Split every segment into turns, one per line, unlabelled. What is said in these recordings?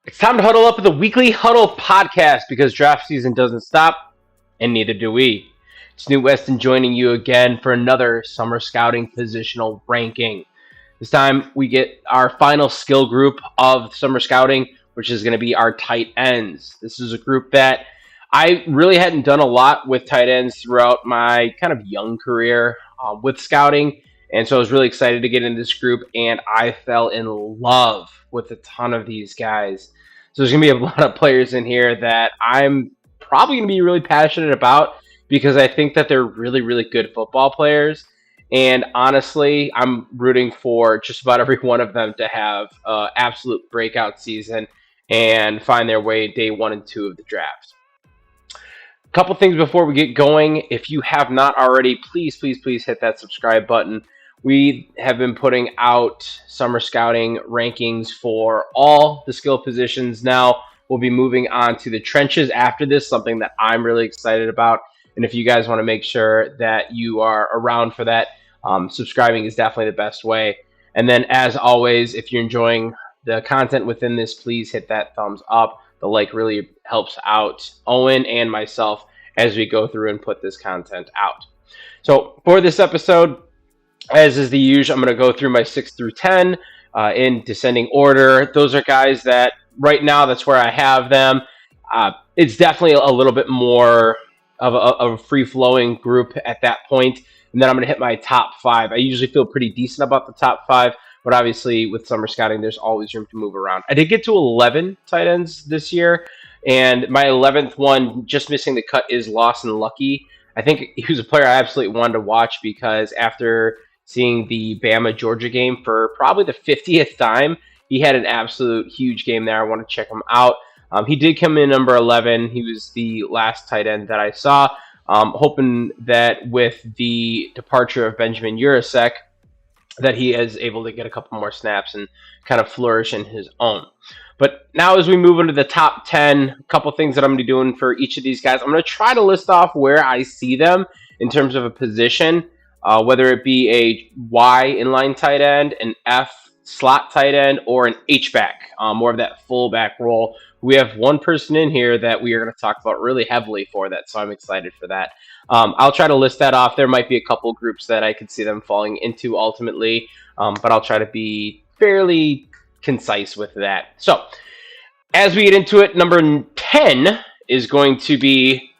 It's time to huddle up with the weekly Huddle podcast because draft season doesn't stop, and neither do we. It's Newt Westen joining you again for another summer scouting positional ranking. This time we get our final skill group of summer scouting, which is going to be our tight ends. This is a group that I really hadn't done a lot with tight ends throughout my kind of young career with scouting. And so I was really excited to get into this group, and I fell in love with a ton of these guys. So there's going to be a lot of players in here that I'm probably going to be really passionate about because I think that they're really, really good football players. And honestly, I'm rooting for just about every one of them to have an absolute breakout season and find their way day 1 and 2 of the draft. A couple things before we get going. If you have not already, please hit that subscribe button. We have been putting out summer scouting rankings for all the skill positions now. We'll be moving on to the trenches after this, something that I'm really excited about. And if you guys want to make sure that you are around for that, subscribing is definitely the best way. And then, as always, if you're enjoying the content within this, please hit that thumbs up. The like really helps out Owen and myself as we go through and put this content out. So for this episode, as is the usual, I'm going to go through my 6 through 10 in descending order. Those are guys that right now, that's where I have them. It's definitely a little bit more of a free-flowing group at that point. And then I'm going to hit my top 5. I usually feel pretty decent about the top 5, but obviously with summer scouting, there's always room to move around. I did get to 11 tight ends this year, and my 11th one, just missing the cut, is Lawson Lucky. I think he was a player I absolutely wanted to watch because after seeing the Bama-Georgia game for probably the 50th time, he had an absolute huge game there. I want to check him out. He did come in number 11. He was the last tight end that I saw. Hoping that with the departure of Benjamin Urasek, that he is able to get a couple more snaps and kind of flourish in his own. But now as we move into the top 10, a couple things that I'm going to be doing for each of these guys. I'm going to try to list off where I see them in terms of a position, whether it be a Y inline tight end, an F slot tight end, or an H-back, more of that fullback role. We have one person in here that we are going to talk about really heavily for that, so I'm excited for that. I'll try to list that off. There might be a couple groups that I could see them falling into ultimately, but I'll try to be fairly concise with that. So, as we get into it, number 10 is going to be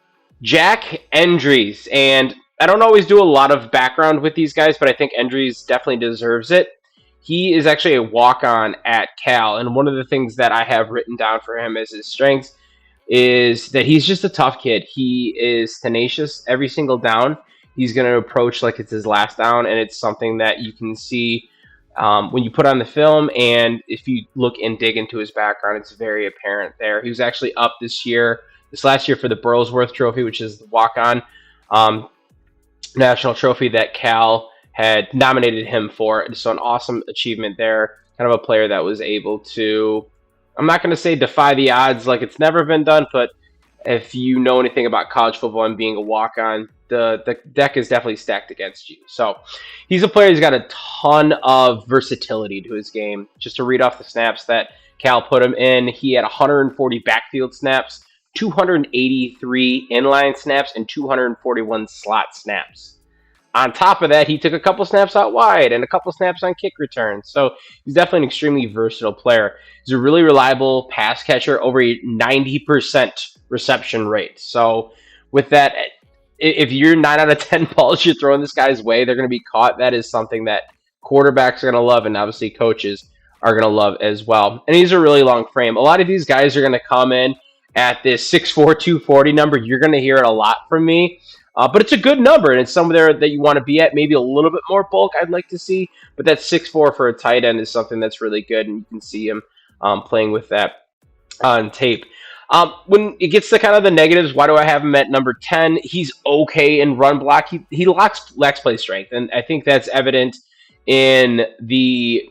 Jack Endries, and I don't always do a lot of background with these guys, but I think Endries definitely deserves it. He is actually a walk-on at Cal, and one of the things that I have written down for him as his strengths is that he's just a tough kid. He is tenacious every single down. He's going to approach like it's his last down, and it's something that you can see when you put on the film, and if you look and dig into his background, it's very apparent there. He was actually up this last year for the Burlsworth Trophy, which is the walk-on national trophy that Cal had nominated him for. So an awesome achievement there. Kind of a player that was able to, I'm not going to say defy the odds like it's never been done, but if you know anything about college football and being a walk-on, the deck is definitely stacked against you. So he's a player who's got a ton of versatility to his game. Just to read off the snaps that Cal put him in, he had 140 backfield snaps, 283 inline snaps, and 241 slot snaps. On top of that, he took a couple snaps out wide and a couple snaps on kick returns. So he's definitely an extremely versatile player. He's a really reliable pass catcher, over a 90% reception rate. So with that, if you're 9 out of 10 balls you're throwing this guy's way, they're going to be caught. That is something that quarterbacks are going to love, and obviously coaches are going to love as well. And he's a really long frame. A lot of these guys are going to come in at this 6'4", 240 number. You're going to hear it a lot from me. But it's a good number, and it's somewhere that you want to be at. Maybe a little bit more bulk I'd like to see, but that 6'4" for a tight end is something that's really good, and you can see him playing with that on tape. When it gets to kind of the negatives, why do I have him at number 10? He's okay in run block. He lacks play strength, and I think that's evident in the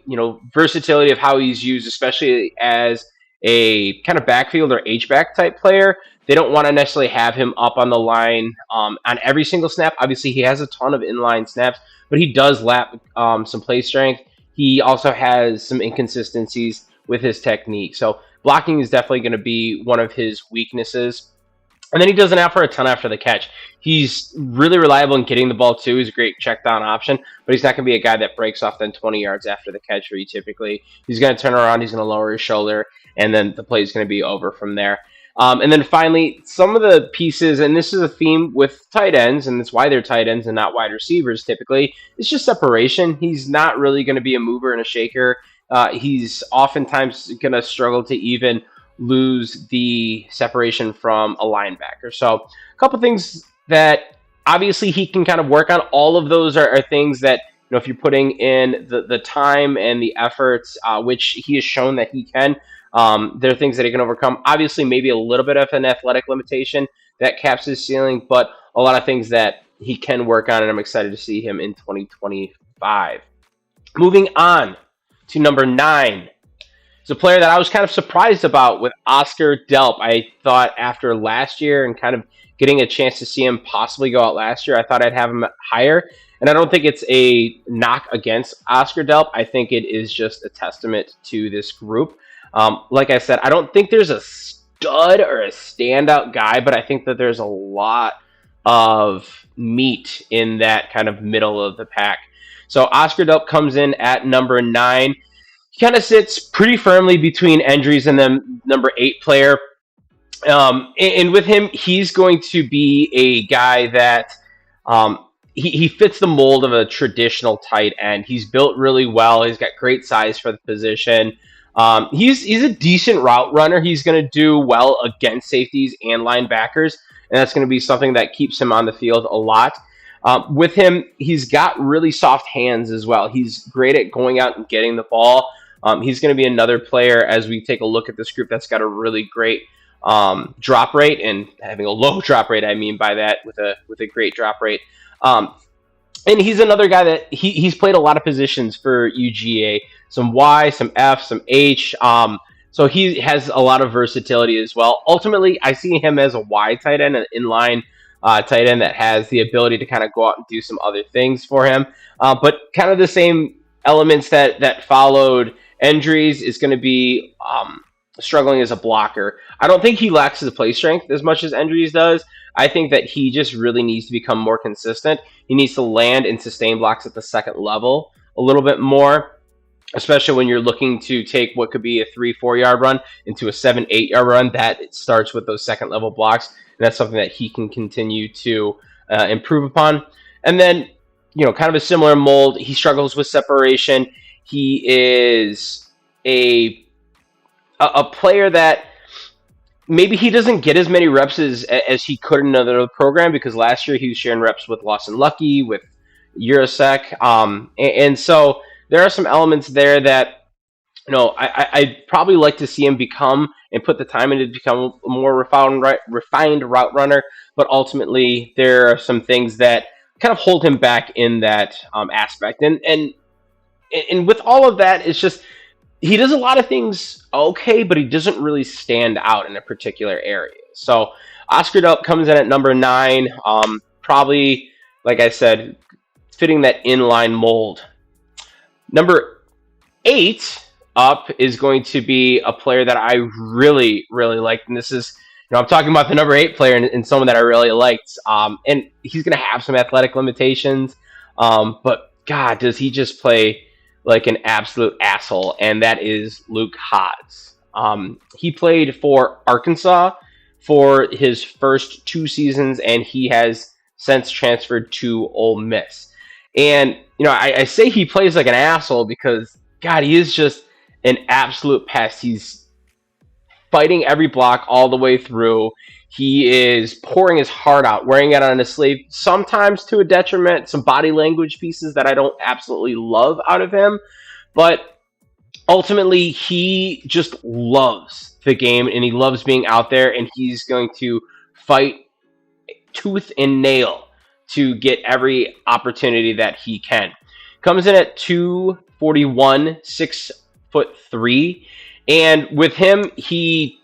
versatility of how he's used, especially as a kind of backfield or H-back type player. They don't want to necessarily have him up on the line on every single snap. Obviously, he has a ton of inline snaps, but he does lack some play strength. He also has some inconsistencies with his technique. So blocking is definitely going to be one of his weaknesses. And then he doesn't offer a ton after the catch. He's really reliable in getting the ball too. He's a great check down option, but he's not going to be a guy that breaks off then 20 yards after the catch for you typically. He's going to turn around, he's going to lower his shoulder, and then the play is going to be over from there. And then finally, some of the pieces, and this is a theme with tight ends, and that's why they're tight ends and not wide receivers typically, it's just separation. He's not really going to be a mover and a shaker. He's oftentimes going to struggle to even lose the separation from a linebacker. So a couple things that obviously he can kind of work on. All of those are things that, if you're putting in the time and the efforts, which he has shown that he can, there are things that he can overcome. Obviously, maybe a little bit of an athletic limitation that caps his ceiling, but a lot of things that he can work on, and I'm excited to see him in 2025. Moving on to number 9. It's a player that I was kind of surprised about with Oscar Delp. I thought after last year and kind of getting a chance to see him possibly go out last year, I thought I'd have him higher. And I don't think it's a knock against Oscar Delp. I think it is just a testament to this group. Like I said, I don't think there's a stud or a standout guy, but I think that there's a lot of meat in that kind of middle of the pack. So Oscar Delp comes in at number 9. He kind of sits pretty firmly between Endries and then number 8 player. And with him, he's going to be a guy that he fits the mold of a traditional tight end. He's built really well. He's got great size for the position. He's a decent route runner. He's going to do well against safeties and linebackers, and that's going to be something that keeps him on the field a lot. With him, he's got really soft hands as well. He's great at going out and getting the ball. He's going to be another player as we take a look at this group that's got a really great drop rate, and having a low drop rate, I mean by that with a great drop rate. And he's another guy that he's played a lot of positions for UGA, some Y, some F, some H. So he has a lot of versatility as well. Ultimately, I see him as a Y tight end, an inline tight end that has the ability to kind of go out and do some other things for him. But kind of the same elements that followed Endries is going to be struggling as a blocker. I don't think he lacks his play strength as much as Endries does. I think that he just really needs to become more consistent. He needs to land and sustain blocks at the second level a little bit more, especially when you're looking to take what could be a 3-4 yard run into a 7-8 yard run. That it starts with those second level blocks, and that's something that he can continue to improve upon. And then, kind of a similar mold. He struggles with separation. He is a player that maybe he doesn't get as many reps as he could in another program, because last year he was sharing reps with Lawson Lucky, with Urasek. And so there are some elements there that, I'd probably like to see him become and put the time in to become a more refined route runner. But ultimately, there are some things that kind of hold him back in that aspect. And with all of that, it's just, he does a lot of things okay, but he doesn't really stand out in a particular area. So Oscar Delp comes in at number 9, probably, like I said, fitting that inline mold. Number 8 up is going to be a player that I really, really liked, and this is, I'm talking about the number 8 player and someone that I really liked. And he's going to have some athletic limitations, but God, does he just play like an absolute asshole, and that is Luke Hodds. He played for Arkansas for his first 2 seasons, and he has since transferred to Ole Miss. And, I say he plays like an asshole because, God, he is just an absolute pest. He's fighting every block all the way through. He is pouring his heart out, wearing it on his sleeve, sometimes to a detriment, some body language pieces that I don't absolutely love out of him. But ultimately, he just loves the game, and he loves being out there, and he's going to fight tooth and nail to get every opportunity that he can. Comes in at 241, 6'3", and with him, he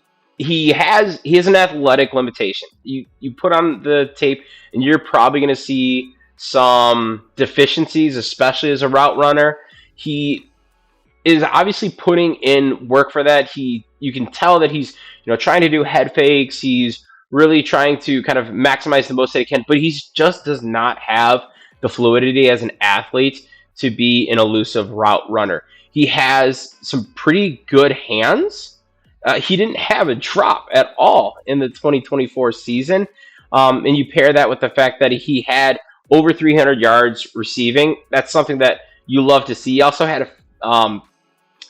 has an athletic limitation. You put on the tape, and you're probably going to see some deficiencies, especially as a route runner. He is obviously putting in work for that. You can tell that he's trying to do head fakes. He's really trying to kind of maximize the most that he can, but he just does not have the fluidity as an athlete to be an elusive route runner. He has some pretty good hands. He didn't have a drop at all in the 2024 season. And you pair that with the fact that he had over 300 yards receiving. That's something that you love to see. He also had a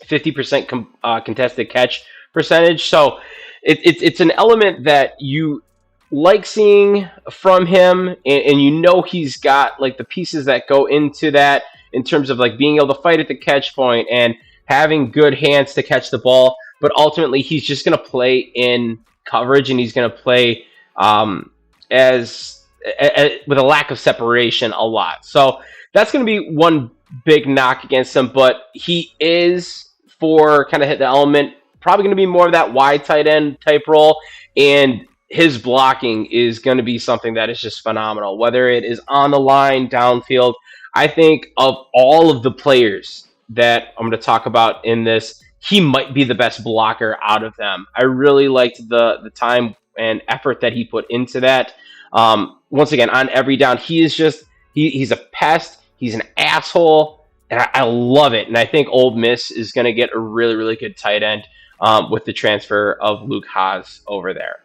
50% contested catch percentage. So it's an element that you like seeing from him, and he's got like the pieces that go into that in terms of like being able to fight at the catch point and having good hands to catch the ball. But ultimately, he's just going to play in coverage, and he's going to play as with a lack of separation a lot. So that's going to be one big knock against him. But he is, for kind of hit the element, probably going to be more of that wide tight end type role, and his blocking is going to be something that is just phenomenal, whether it is on the line, downfield. I think of all of the players that I'm going to talk about in this, he might be the best blocker out of them. I really liked the time and effort that he put into that. Once again, on every down, he's a pest. He's an asshole, and I love it. And I think Ole Miss is going to get a really, really good tight end with the transfer of Luke Haas over there.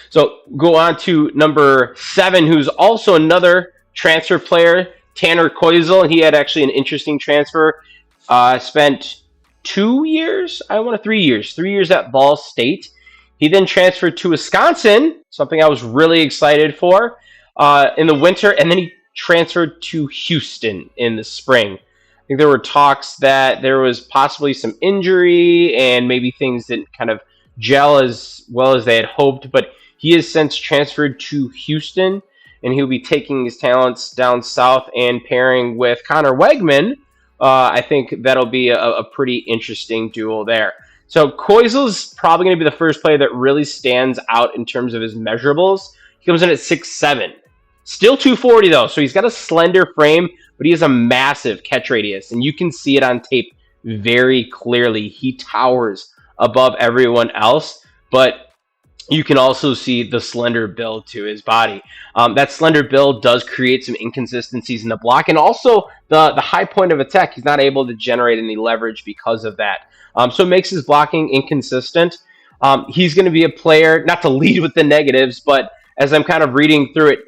So go on to number 7, who's also another transfer player, Tanner Koisel. He had actually an interesting transfer. Spent 3 years at Ball State. He then transferred to Wisconsin, something I was really excited for, in the winter, and then he transferred to Houston in the spring. I think there were talks that there was possibly some injury and maybe things didn't kind of gel as well as they had hoped, but he has since transferred to Houston, and he'll be taking his talents down south and pairing with Connor Wegman. I think that'll be a pretty interesting duel there. So Koisel's probably going to be the first player that really stands out in terms of his measurables. He comes in at 6'7". Still 240, though, so he's got a slender frame, but he has a massive catch radius, and you can see it on tape very clearly. He towers above everyone else, but you can also see the slender build to his body. That slender build does create some inconsistencies in the block, and also the high point of attack, he's not able to generate any leverage because of that. So it makes his blocking inconsistent. He's going to be a player, not to lead with the negatives, but as I'm kind of reading through it,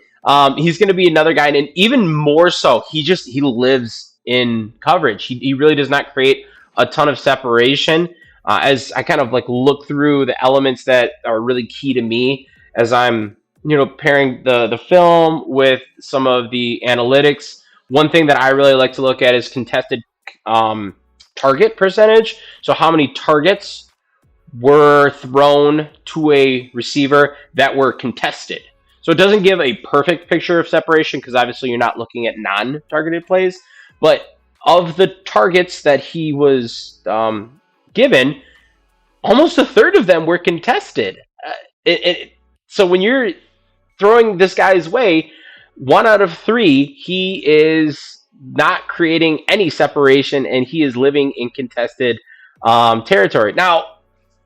he's going to be another guy, and even more so, he lives in coverage. He really does not create a ton of separation. As I kind of like look through the elements that are really key to me as I'm, pairing the film with some of the analytics. One thing that I really like to look at is contested target percentage. So how many targets were thrown to a receiver that were contested. So it doesn't give a perfect picture of separation because obviously you're not looking at non-targeted plays, but of the targets that he was given, almost a third of them were contested. So when you're throwing this guy's way, 1 out of 3, he is not creating any separation, and he is living in contested territory. Now,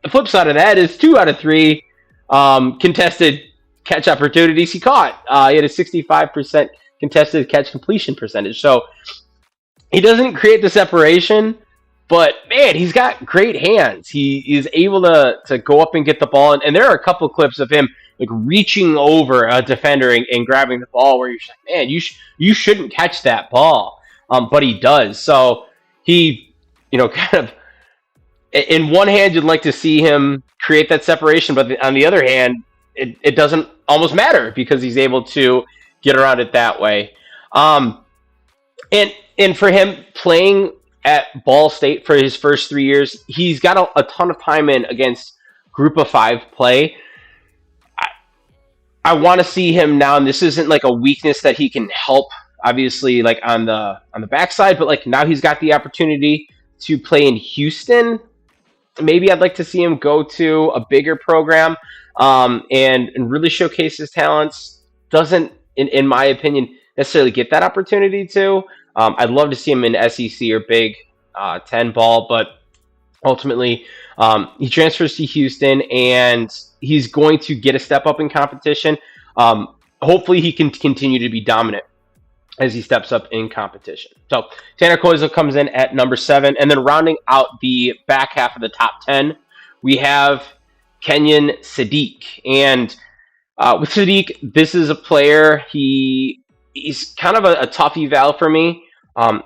the flip side of that is 2 out of 3 contested catch opportunities he caught. He had a 65% contested catch completion percentage. So he doesn't create the separation, but man, he's got great hands. He is able to go up and get the ball. And there are a couple clips of him like reaching over a defender and grabbing the ball where you're like, man, you shouldn't catch that ball. But he does. So he, kind of, in one hand, you'd like to see him create that separation, but on the other hand, it doesn't almost matter because he's able to get around it that way. And for him playing at Ball State for his first 3 years, he's got a ton of time in against Group of 5 play. I want to see him now, and this isn't like a weakness that he can help, obviously, like on the backside, but like now he's got the opportunity to play in Houston. Maybe I'd like to see him go to a bigger program and really showcase his talents. Doesn't, in my opinion, necessarily get that opportunity to. I'd love to see him in SEC or big 10 ball, but ultimately he transfers to Houston, and he's going to get a step up in competition. Hopefully he can continue to be dominant as he steps up in competition. So Tanner Koizle comes in at number 7, and then rounding out the back half of the top 10, we have Kenyon Sadiq. And with Sadiq, this is a player, he's kind of a tough eval for me.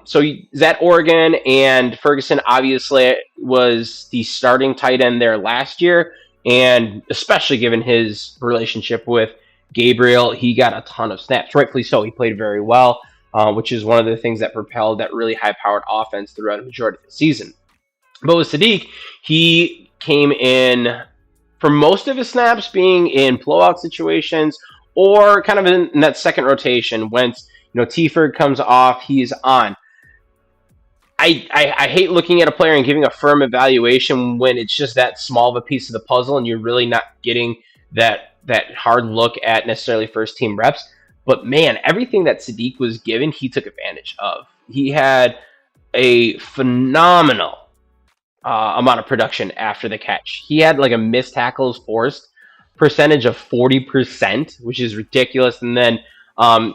So he's at Oregon, and Ferguson obviously was the starting tight end there last year, and especially given his relationship with Gabriel, he got a ton of snaps. Rightfully so. He played very well, which is one of the things that propelled that really high-powered offense throughout a majority of the season. But with Sadiq, he came in for most of his snaps being in blowout situations or kind of in that second rotation. Once T-Ford comes off, he's on. I hate looking at a player and giving a firm evaluation when it's just that small of a piece of the puzzle and you're really not getting that hard look at necessarily first team reps. But man, everything that Sadiq was given, he took advantage of. He had a phenomenal amount of production after the catch. He had like a missed tackles forced percentage of 40%, which is ridiculous. And then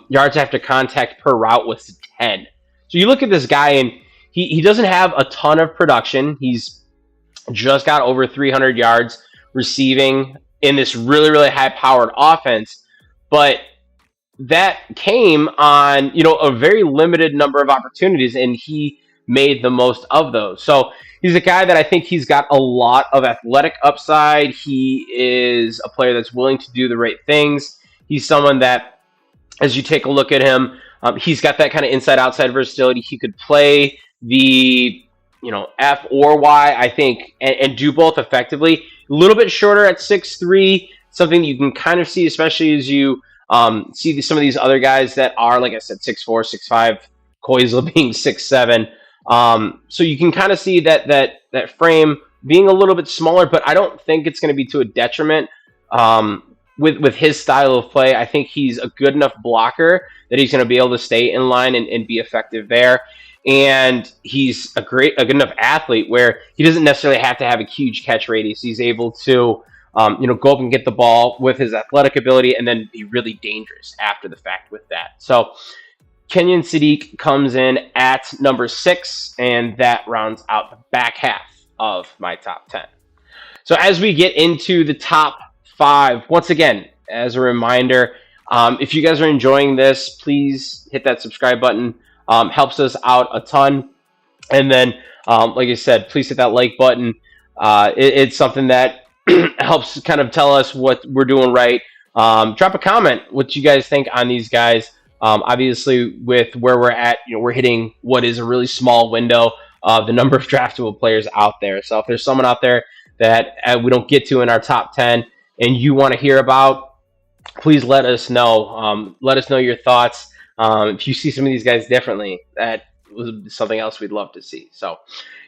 yards after contact per route was 10. So you look at this guy, and he doesn't have a ton of production. He's just got over 300 yards receiving in this really, really high-powered offense. But that came on, a very limited number of opportunities, and he made the most of those. So he's a guy that I think he's got a lot of athletic upside. He is a player that's willing to do the right things. He's someone that, as you take a look at him, he's got that kind of inside-outside versatility. He could play the F or Y, I think, and do both effectively. A little bit shorter at 6'3", something you can kind of see, especially as you see some of these other guys that are, like I said, 6'4", 6'5", Koizle being 6'7". So you can kind of see that frame being a little bit smaller, but I don't think it's going to be to a detriment with his style of play. I think he's a good enough blocker that he's going to be able to stay in line and be effective there. And he's a good enough athlete where he doesn't necessarily have to have a huge catch radius. He's able to go up and get the ball with his athletic ability and then be really dangerous after the fact with that. So Kenyon Sadiq comes in at number 6, and that rounds out the back half of my top 10. So as we get into the top 5, once again, as a reminder, if you guys are enjoying this, please hit that subscribe button. Helps us out a ton. And then, like I said, please hit that like button. It's something that helps kind of tell us what we're doing right. Drop a comment what you guys think on these guys. Obviously, with where we're at, we're hitting what is a really small window of the number of draftable players out there. So if there's someone out there that we don't get to in our top 10 and you want to hear about, please let us know. Let us know your thoughts. If you see some of these guys differently, that was something else we'd love to see. So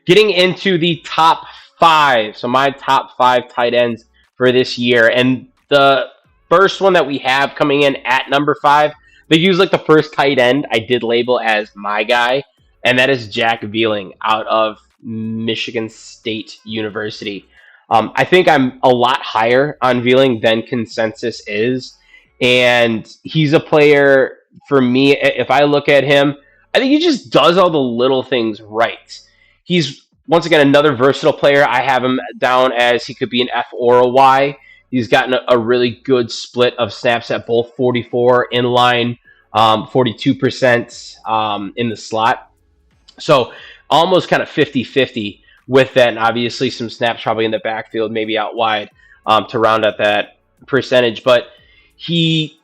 getting into the top 5. So my top 5 tight ends for this year. And the first one that we have coming in at number 5, they use like the first tight end I did label as my guy, and that is Jack Vealing out of Michigan State University. I think I'm a lot higher on Vealing than consensus is, and he's a player, for me, if I look at him, I think he just does all the little things right. He's, once again, another versatile player. I have him down as he could be an F or a Y. He's gotten a really good split of snaps at both 44 inline, 42% in the slot. So almost kind of 50-50 with that, and obviously some snaps probably in the backfield, maybe out wide to round out that percentage. But he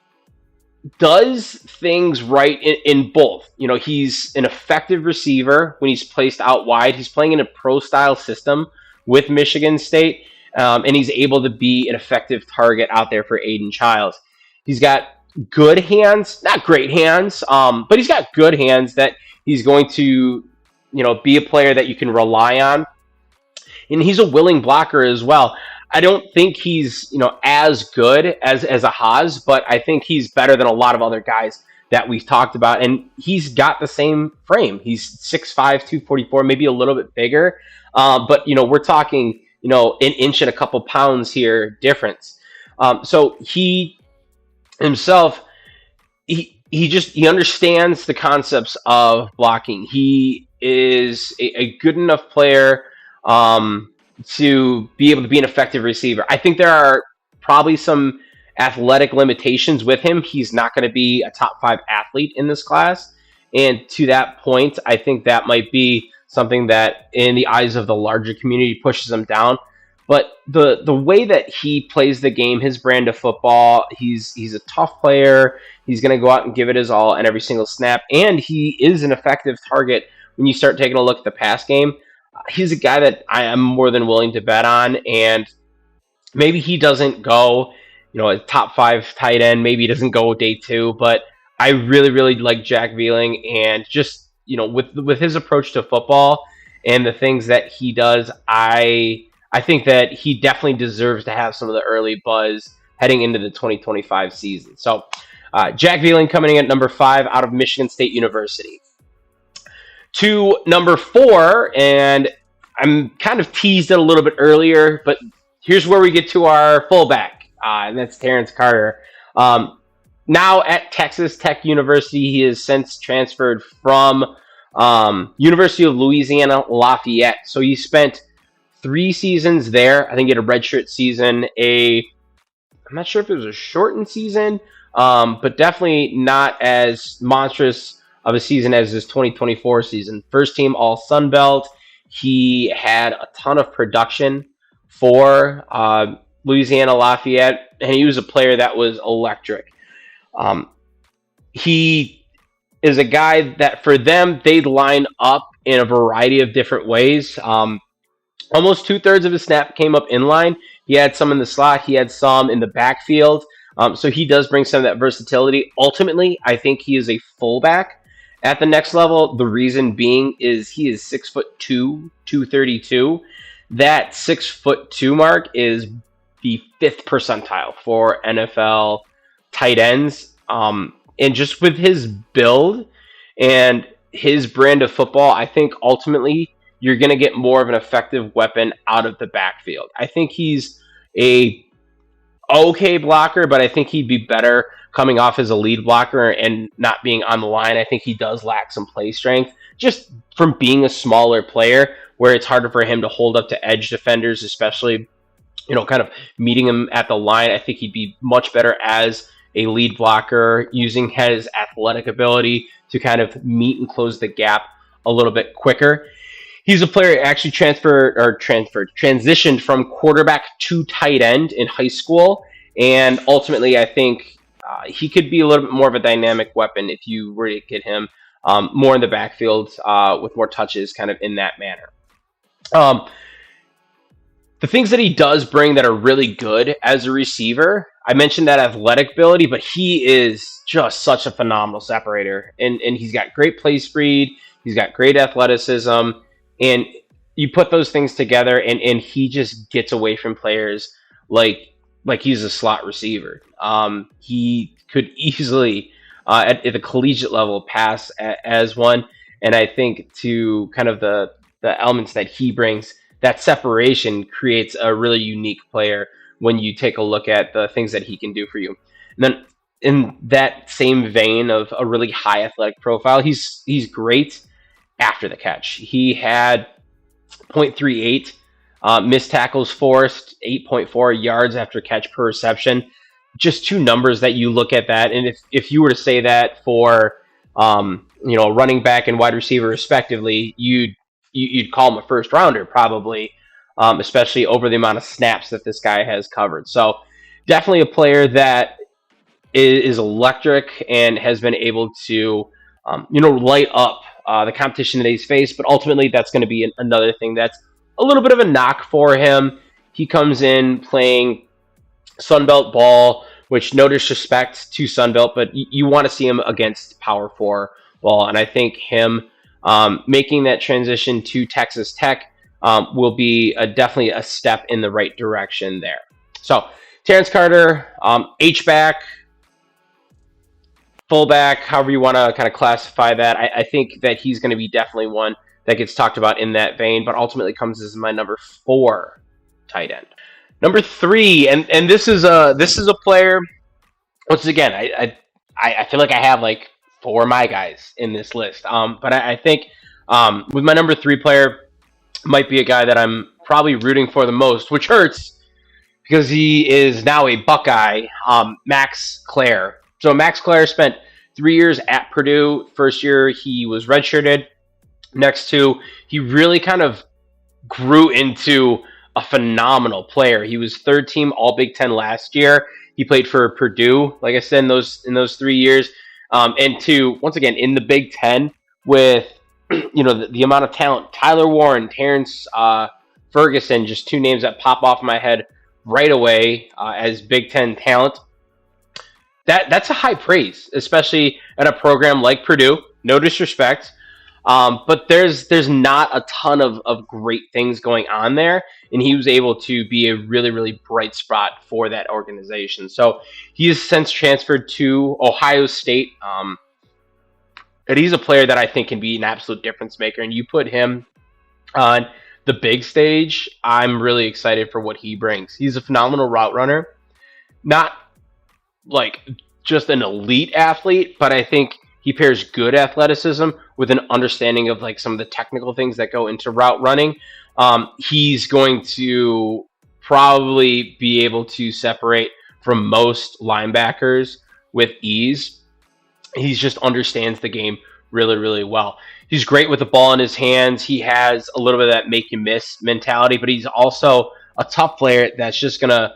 does things right in both. He's an effective receiver when he's placed out wide. He's playing in a pro-style system with Michigan State, and he's able to be an effective target out there for Aiden Childs. He's got good hands, not great hands, but he's got good hands that he's going to, be a player that you can rely on. And he's a willing blocker as well. I don't think he's, as good as a Haas, but I think he's better than a lot of other guys that we've talked about, and he's got the same frame. He's 6'5", 244, maybe a little bit bigger, but we're talking an inch and a couple pounds here difference. So he himself, he understands the concepts of blocking. He is a good enough player to be able to be an effective receiver. I think there are probably some athletic limitations with him. He's not going to be a top 5 athlete in this class. And to that point, I think that might be something that in the eyes of the larger community pushes him down. But the way that he plays the game, his brand of football, he's a tough player. He's going to go out and give it his all in every single snap. And he is an effective target when you start taking a look at the pass game. He's a guy that I am more than willing to bet on. And maybe he doesn't go, a top 5 tight end. Maybe he doesn't go day 2. But I really, really like Jack Veling. And just, with his approach to football and the things that he does, I think that he definitely deserves to have some of the early buzz heading into the 2025 season. So, Jack Veling coming in at number 5 out of Michigan State University. To number 4, and I'm kind of teased it a little bit earlier, but here's where we get to our fullback, and that's Terrence Carter. Now at Texas Tech University, he has since transferred from University of Louisiana Lafayette. So he spent 3 seasons there. I think he had a redshirt season. I'm not sure if it was a shortened season, but definitely not as monstrous of a season as his 2024 season. First team All Sun Belt. He had a ton of production for Louisiana Lafayette, and he was a player that was electric. He is a guy that for them, they'd line up in a variety of different ways. Almost 2/3 of his snap came up inline. He had some in the slot. He had some in the backfield. So he does bring some of that versatility. Ultimately, I think he is a fullback at the next level. The reason being is he is 6'2", 232. That 6'2" mark is the 5th percentile for NFL tight ends. And just with his build and his brand of football, I think ultimately you're going to get more of an effective weapon out of the backfield. I think he's a okay blocker, but I think he'd be better coming off as a lead blocker and not being on the line. I think he does lack some play strength just from being a smaller player where it's harder for him to hold up to edge defenders, especially, kind of meeting him at the line. I think he'd be much better as a lead blocker, using his athletic ability to kind of meet and close the gap a little bit quicker. He's a player who actually transitioned from quarterback to tight end in high school. And ultimately, I think he could be a little bit more of a dynamic weapon if you were to get him more in the backfield with more touches kind of in that manner. The things that he does bring that are really good as a receiver, I mentioned that athletic ability, but he is just such a phenomenal separator. And he's got great play speed. He's got great athleticism. And you put those things together, and he just gets away from players like he's a slot receiver. He could easily, at the collegiate level, pass as one. And I think to kind of the elements that he brings, that separation creates a really unique player when you take a look at the things that he can do for you. And then in that same vein of a really high athletic profile, he's great after the catch. He had 0.38 missed tackles forced, 8.4 yards after catch per reception. Just 2 numbers that you look at that, and if you were to say that for running back and wide receiver respectively, you'd call him a first rounder probably, especially over the amount of snaps that this guy has covered. So definitely a player that is electric and has been able to light up the competition that he's faced. But ultimately, that's going to be another thing that's a little bit of a knock for him. He comes in playing Sunbelt ball, which no disrespect to Sunbelt, but you want to see him against Power 4 ball. And I think him making that transition to Texas Tech will be definitely a step in the right direction there. So Terrence Carter, H-back, fullback, however you want to kind of classify that. I think that he's going to be definitely one that gets talked about in that vein, but ultimately comes as my number 4 tight end. Number 3, and this is a player. Once again, I feel like I have like 4 of my guys in this list. But I think with my number 3 player, might be a guy that I'm probably rooting for the most, which hurts because he is now a Buckeye, Max Clare. So Max Clare spent 3 years at Purdue. First year he was redshirted. Next two, he really kind of grew into a phenomenal player. He was third team All Big Ten last year. He played for Purdue, like I said, in those 3 years, and to once again in the Big Ten with the amount of talent, Tyler Warren, Terrence Ferguson, just 2 names that pop off my head right away as Big Ten talent. That's a high praise, especially at a program like Purdue. No disrespect, but there's not a ton of great things going on there, and he was able to be a really, really bright spot for that organization. So he has since transferred to Ohio State, and he's a player that I think can be an absolute difference maker, and you put him on the big stage, I'm really excited for what he brings. He's a phenomenal route runner, not like just an elite athlete, but I think he pairs good athleticism with an understanding of like some of the technical things that go into route running. He's going to probably be able to separate from most linebackers with ease. He just understands the game really, really well. He's great with the ball in his hands. He has a little bit of that make you miss mentality, but he's also a tough player that's just going to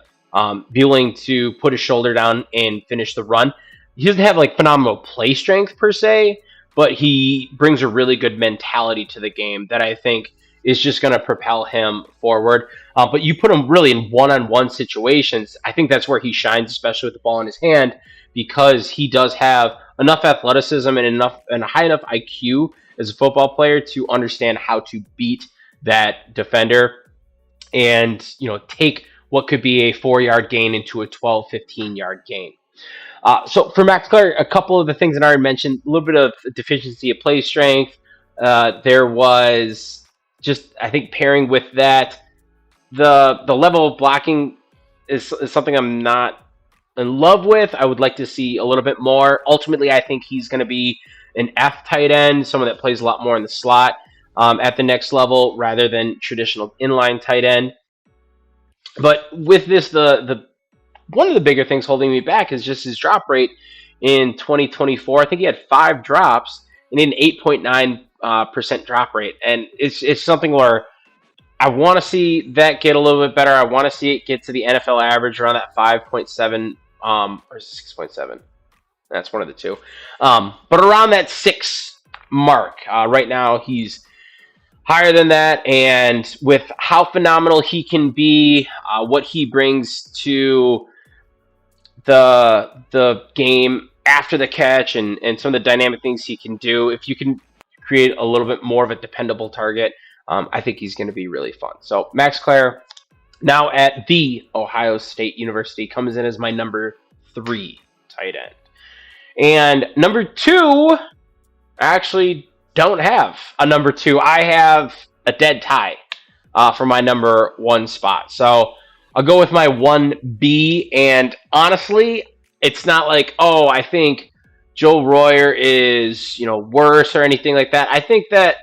be willing to put his shoulder down and finish the run. He doesn't have like phenomenal play strength per se, but he brings a really good mentality to the game that I think is just going to propel him forward. But you put him really in one-on-one situations. I think that's where he shines, especially with the ball in his hand, because he does have enough athleticism and a high enough IQ as a football player to understand how to beat that defender and take what could be a 4-yard gain into a 12, 15-yard gain. So for Max Clare, a couple of the things that I already mentioned, a little bit of deficiency of play strength. There was just, I think, pairing with that, the level of blocking is something I'm not in love with. I would like to see a little bit more. Ultimately, I think he's going to be an F tight end, someone that plays a lot more in the slot at the next level rather than traditional inline tight end. But with this, the one of the bigger things holding me back is just his drop rate in 2024. I think he had 5 drops and an 8.9% drop rate. And it's something where I want to see that get a little bit better. I want to see it get to the NFL average around that 5.7 or 6.7. That's one of the two. But around that 6 mark. Right now he's higher than that, and with how phenomenal he can be, what he brings to the game after the catch, and some of the dynamic things he can do, if you can create a little bit more of a dependable target, I think he's going to be really fun. So Max Clare, now at the Ohio State University, comes in as my number 3 tight end. And number 2, actually don't have a number 2. I have a dead tie for my number 1 spot. So I'll go with my 1B. And honestly, it's not like, I think Joe Royer is, worse or anything like that. I think that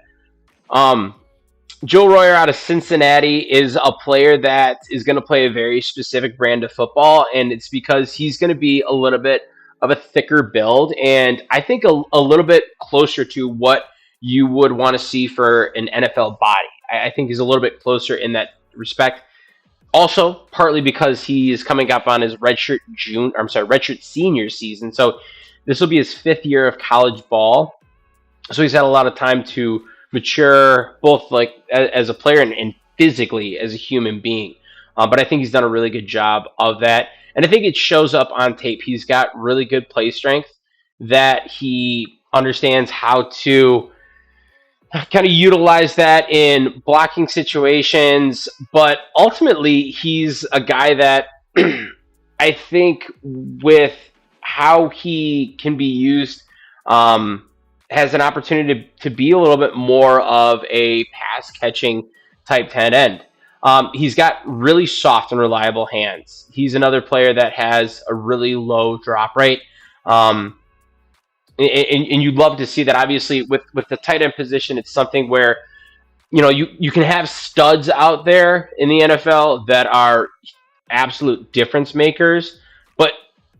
Joe Royer out of Cincinnati is a player that is going to play a very specific brand of football. And it's because he's going to be a little bit of a thicker build. And I think a little bit closer to what you would want to see for an NFL body. I think he's a little bit closer in that respect. Also, partly because he is coming up on his redshirt senior season. So this will be his 5th year of college ball. So he's had a lot of time to mature, both like as a player and physically as a human being. But I think he's done a really good job of that. And I think it shows up on tape. He's got really good play strength, that he understands how to kind of utilize that in blocking situations. But ultimately, he's a guy that I think with how he can be used, has an opportunity to be a little bit more of a pass catching type tight end. He's got really soft and reliable hands. He's another player that has a really low drop rate. Um, and you'd love to see that. Obviously, with the tight end position, it's something where you can have studs out there in the NFL that are absolute difference makers, but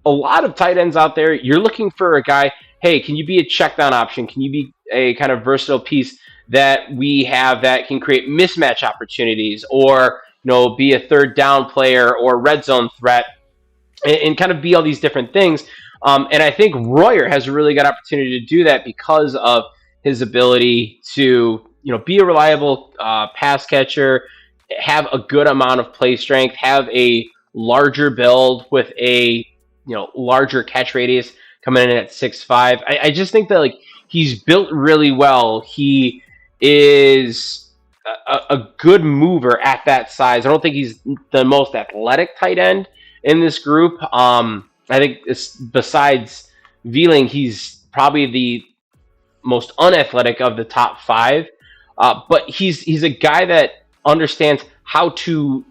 a lot of tight ends out there, you're looking for a guy. Hey, can you be a check down option? Can you be a kind of versatile piece that we have that can create mismatch opportunities, or be a third down player or red zone threat, and kind of be all these different things. And I think Royer has a really good opportunity to do that because of his ability to, be a reliable pass catcher, have a good amount of play strength, have a larger build with a, larger catch radius coming in at 6'5". I just think that he's built really well. He is a good mover at that size. I don't think he's the most athletic tight end in this group. I think besides Vealing, he's probably the most unathletic of the top five. But he's a guy that understands how to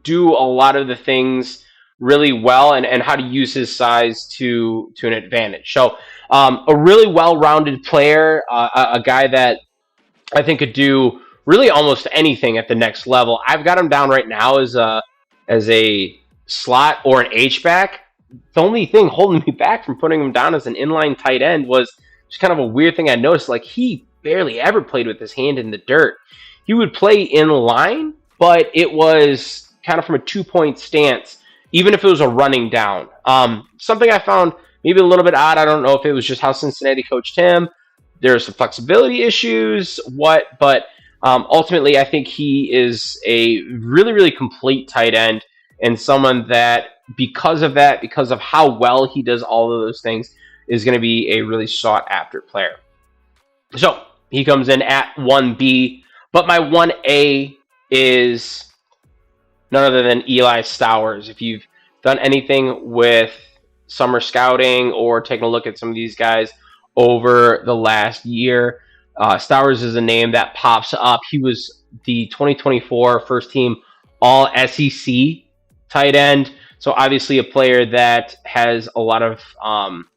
do a lot of the things really well, and how to use his size to an advantage. So a really well-rounded player, a guy that I think could do really almost anything at the next level. I've got him down right now as a slot or an H-back. The only thing holding me back from putting him down as an inline tight end was just kind of a weird thing I noticed. He barely ever played with his hand in the dirt. He would play in line, but it was kind of from a 2-point stance, even if it was a running down. Something I found maybe a little bit odd. I don't know if it was just how Cincinnati coached him. There's some flexibility issues, but ultimately I think he is a really, really complete tight end, and someone that, because of how well he does all of those things, is going to be a really sought after player. So he comes in at 1B, but my 1A is none other than Eli Stowers. If you've done anything with summer scouting or taking a look at some of these guys over the last year, Stowers is a name that pops up. He was the 2024 first team All SEC tight end. So obviously a player that has a lot of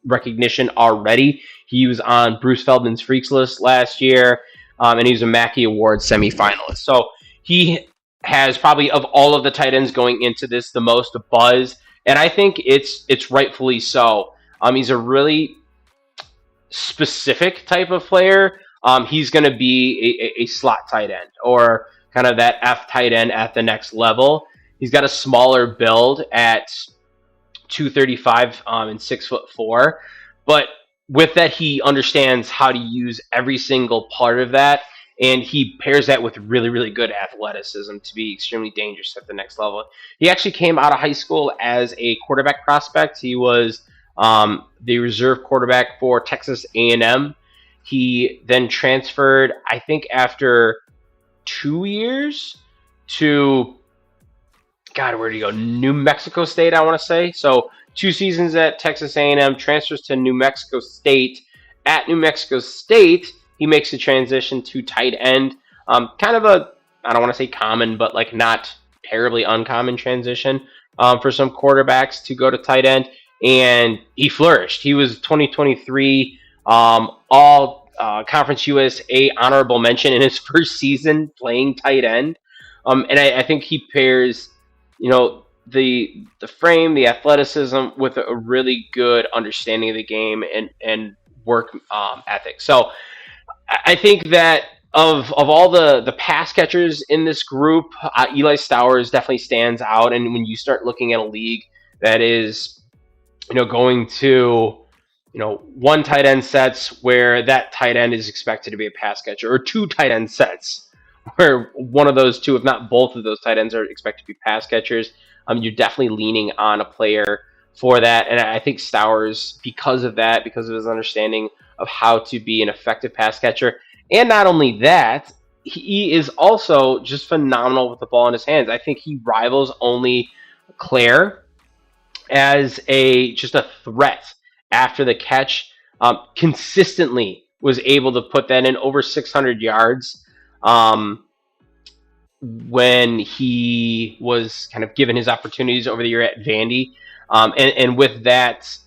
recognition already. He was on Bruce Feldman's Freaks list last year, and he was a Mackey Award semifinalist. So he has probably, of all of the tight ends going into this, the most buzz, and I think it's rightfully so. He's a really specific type of player. He's going to be a slot tight end, or kind of that F tight end at the next level. He's got a smaller build at 235 and 6'4", but with that, he understands how to use every single part of that, and he pairs that with really, really good athleticism to be extremely dangerous at the next level. He actually came out of high school as a quarterback prospect. He was the reserve quarterback for Texas A&M. He then transferred, I think, after 2 years to, God, where did he go? New Mexico State, I want to say. So 2 seasons at Texas A&M, transfers to New Mexico State. At New Mexico State, he makes the transition to tight end. Kind of a, I don't want to say common, but not terribly uncommon transition for some quarterbacks to go to tight end. And he flourished. He was 2023 all Conference USA honorable mention in his first season playing tight end. And I think he pairs, the frame, the athleticism with a really good understanding of the game and work ethic. So I think that of all the pass catchers in this group, Eli Stowers definitely stands out. And when you start looking at a league that is, going to, one tight end sets where that tight end is expected to be a pass catcher, or 2 tight end sets where one of those 2, if not both of those tight ends, are expected to be pass catchers, you're definitely leaning on a player for that. And I think Stowers, because of that, because of his understanding of how to be an effective pass catcher, and not only that, he is also just phenomenal with the ball in his hands. I think he rivals only Claire as just a threat after the catch. Consistently was able to put that in over 600 yards. When he was kind of given his opportunities over the year at Vandy. And with that,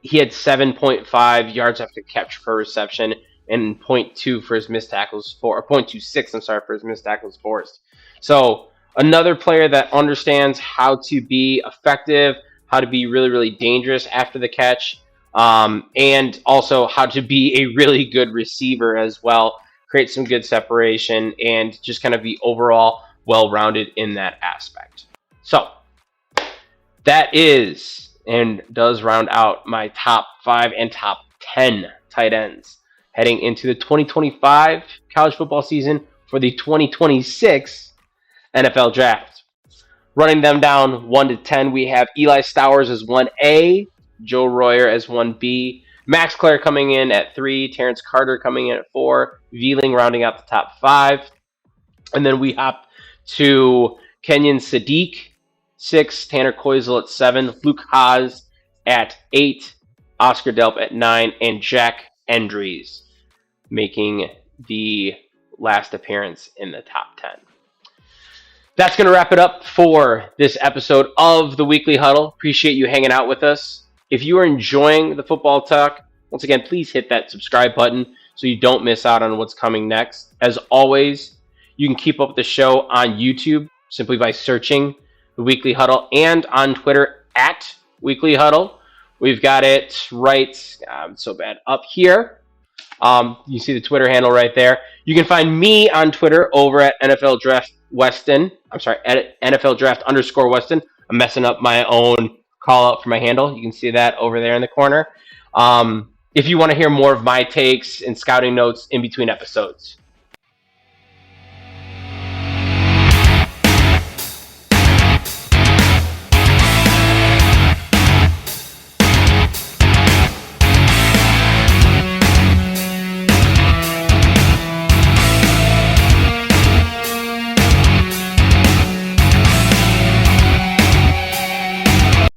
he had 7.5 yards after catch per reception and zero point 0.2 for his missed tackles for, or 0.26, I'm sorry, for his missed tackles forced. So another player that understands how to be effective, how to be really, really dangerous after the catch, and also how to be a really good receiver as well, create some good separation, and just kind of be overall well-rounded in that aspect. So that is and does round out my top 5 and top 10 tight ends heading into the 2025 college football season for the 2026 NFL Draft. Running them down 1 to 10, we have Eli Stowers as 1A, Joe Royer as 1B, Max Clare coming in at 3, Terrence Carter coming in at 4, Vealing rounding out the top 5. And then we hop to Kenyon Sadiq, 6, Tanner Koisel at 7, Luke Haas at 8, Oscar Delp at 9, and Jack Endries making the last appearance in the top 10. That's going to wrap it up for this episode of the Weekly Huddle. Appreciate you hanging out with us. If you are enjoying the football talk, once again, please hit that subscribe button so you don't miss out on what's coming next. As always, you can keep up with the show on YouTube simply by searching the Weekly Huddle and on Twitter at Weekly Huddle. We've got it right, up here. You see the Twitter handle right there. You can find me on Twitter over at NFL Draft Weston. At NFL Draft _Weston. I'm messing up my own call out for my handle. You can see that over there in the corner. If you want to hear more of my takes and scouting notes in between episodes.